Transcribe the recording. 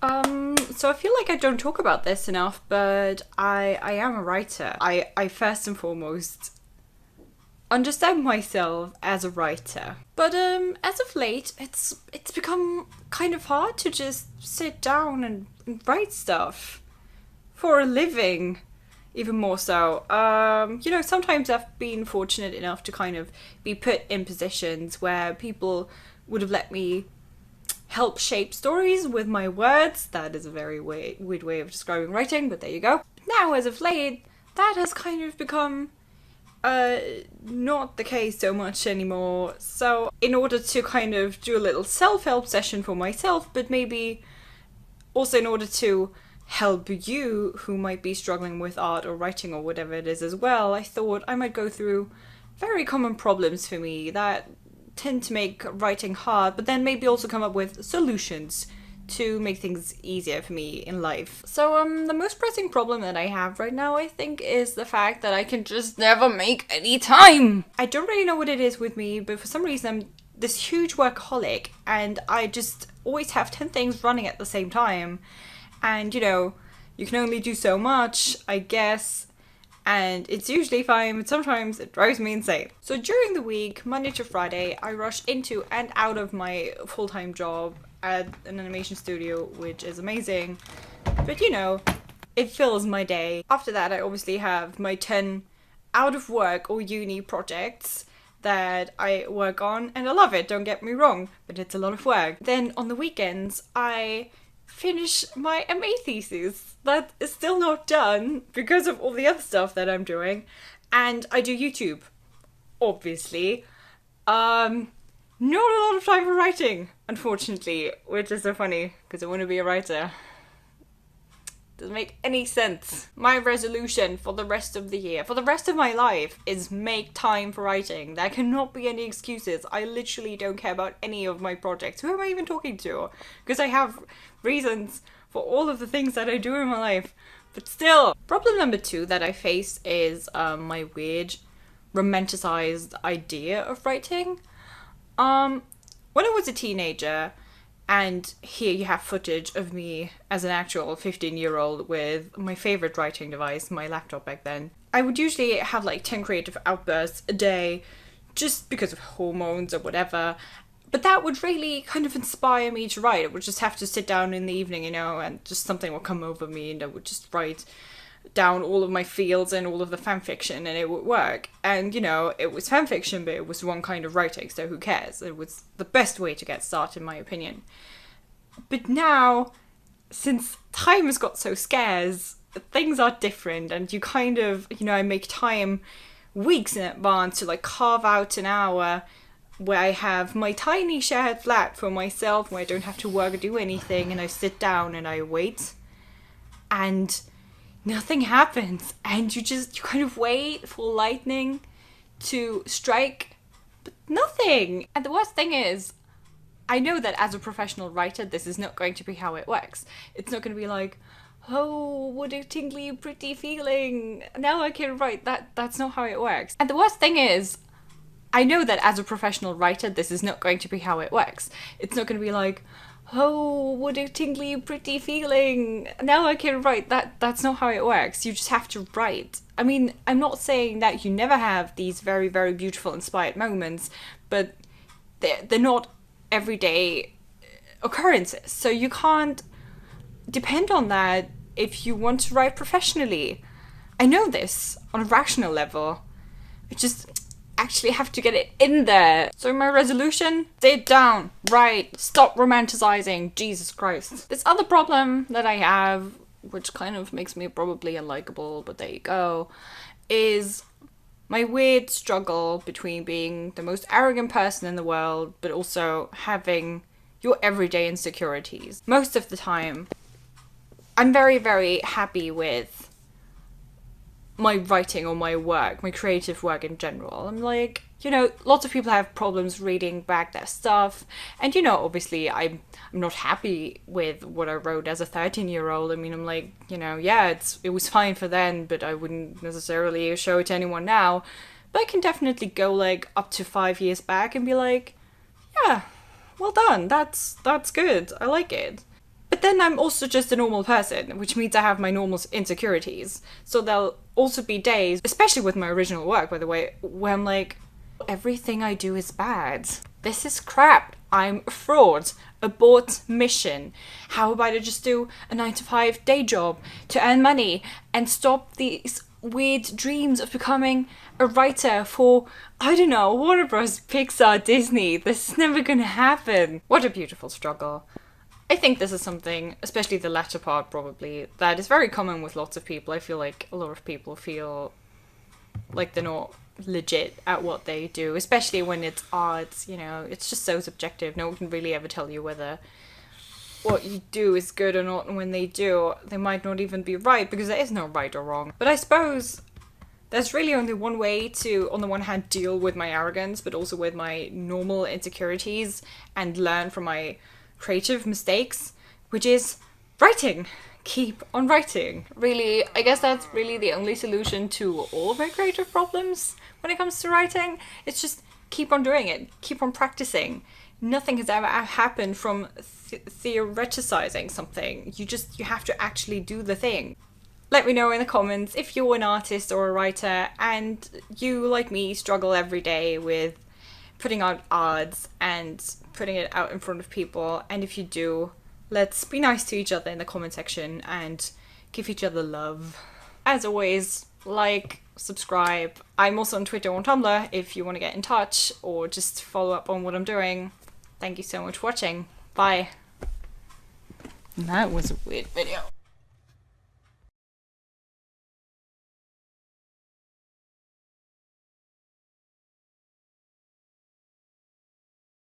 So I feel like I don't talk about this enough, but I am a writer. I first and foremost understand myself as a writer. But as of late, it's become kind of hard to just sit down and write stuff for a living. Even more so. Sometimes I've been fortunate enough to kind of be put in positions where people would have let me help shape stories with my words. That is a very weird way of describing writing, but there you go. Now, as of late, that has kind of become not the case so much anymore. So in order to kind of do a little self-help session for myself, but maybe also in order to help you who might be struggling with art or writing or whatever it is as well, I thought I might go through very common problems for me that tend to make writing hard, but then maybe also come up with solutions to make things easier for me in life. So the most pressing problem that I have right now, I think, is the fact that I can just never make any time. I don't really know what it is with me, but for some reason I'm this huge workaholic and I just always have 10 things running at the same time. And, you can only do so much, I guess, and it's usually fine, but sometimes it drives me insane. So during the week, Monday to Friday, I rush into and out of my full-time job at an animation studio, which is amazing, but it fills my day. After that, I obviously have my 10 out of work or uni projects that I work on, and I love it, don't get me wrong, but it's a lot of work. Then on the weekends, I finish my MA thesis that is still not done because of all the other stuff that I'm doing, and I do YouTube, obviously. Not a lot of time for writing, unfortunately, which is so funny because I want to be a writer. Doesn't make any sense. My resolution for the rest of the year, for the rest of my life, is make time for writing. There cannot be any excuses. I literally don't care about any of my projects. Who am I even talking to? Because I have reasons for all of the things that I do in my life. But still. Problem number 2 that I face is my weird romanticized idea of writing. When I was a teenager, and here you have footage of me as an actual 15-year-old with my favorite writing device, my laptop back then. I would usually have like 10 creative outbursts a day just because of hormones or whatever. But that would really kind of inspire me to write. I would just have to sit down in the evening, and just something would come over me and I would just write down all of my feels and all of the fanfiction and it would work. And, it was fanfiction, but it was one kind of writing, so who cares? It was the best way to get started, in my opinion. But now, since time has got so scarce, things are different, and you kind of, I make time weeks in advance to like carve out an hour where I have my tiny shared flat for myself, where I don't have to work or do anything, and I sit down and I wait, and nothing happens, and you kind of wait for lightning to strike, but nothing. And the worst thing is, I know that as a professional writer, this is not going to be how it works. It's not going to be like, oh, what a tingly, pretty feeling, now I can write. That's not how it works. And the worst thing is, I know that as a professional writer, this is not going to be how it works. It's not going to be like, oh, what a tingly, pretty feeling, now I can write. That's not how it works. You just have to write. I mean, I'm not saying that you never have these very, very beautiful, inspired moments, but they're not everyday occurrences. So you can't depend on that if you want to write professionally. I know this on a rational level. I just actually have to get it in there. So my resolution, sit down, write, stop romanticizing, Jesus Christ. This other problem that I have, which kind of makes me probably unlikable, but there you go, is my weird struggle between being the most arrogant person in the world, but also having your everyday insecurities. Most of the time, I'm very, very happy with my writing or my work, my creative work in general. I'm like, lots of people have problems reading back their stuff. And, obviously I'm not happy with what I wrote as a 13-year-old. I mean, I'm like, yeah, it was fine for then, but I wouldn't necessarily show it to anyone now. But I can definitely go like up to 5 years back and be like, yeah, well done. That's good. I like it. But But then I'm also just a normal person, which means I have my normal insecurities. So there'll also be days, especially with my original work, by the way, where I'm like, everything I do is bad. This is crap. I'm a fraud. Abort mission. How about I just do a 9-to-5 day job to earn money and stop these weird dreams of becoming a writer for, I don't know, Warner Bros, Pixar, Disney. This is never gonna happen. What a beautiful struggle. I think this is something, especially the latter part probably, that is very common with lots of people. I feel like a lot of people feel like they're not legit at what they do, especially when it's arts, you know, it's just so subjective. No one can really ever tell you whether what you do is good or not, and when they do, they might not even be right, because there is no right or wrong. But I suppose there's really only one way to, on the one hand, deal with my arrogance, but also with my normal insecurities and learn from my creative mistakes, which is writing. Keep on writing. Really, I guess that's really the only solution to all of my creative problems when it comes to writing. It's just keep on doing it. Keep on practicing. Nothing has ever happened from theoreticizing something. You have to actually do the thing. Let me know in the comments if you're an artist or a writer and you, like me, struggle every day with putting out ads and putting it out in front of people. And if you do, let's be nice to each other in the comment section and give each other love. As always, like, subscribe. I'm also on Twitter and Tumblr if you want to get in touch or just follow up on what I'm doing. Thank you so much for watching. Bye. That was a weird video.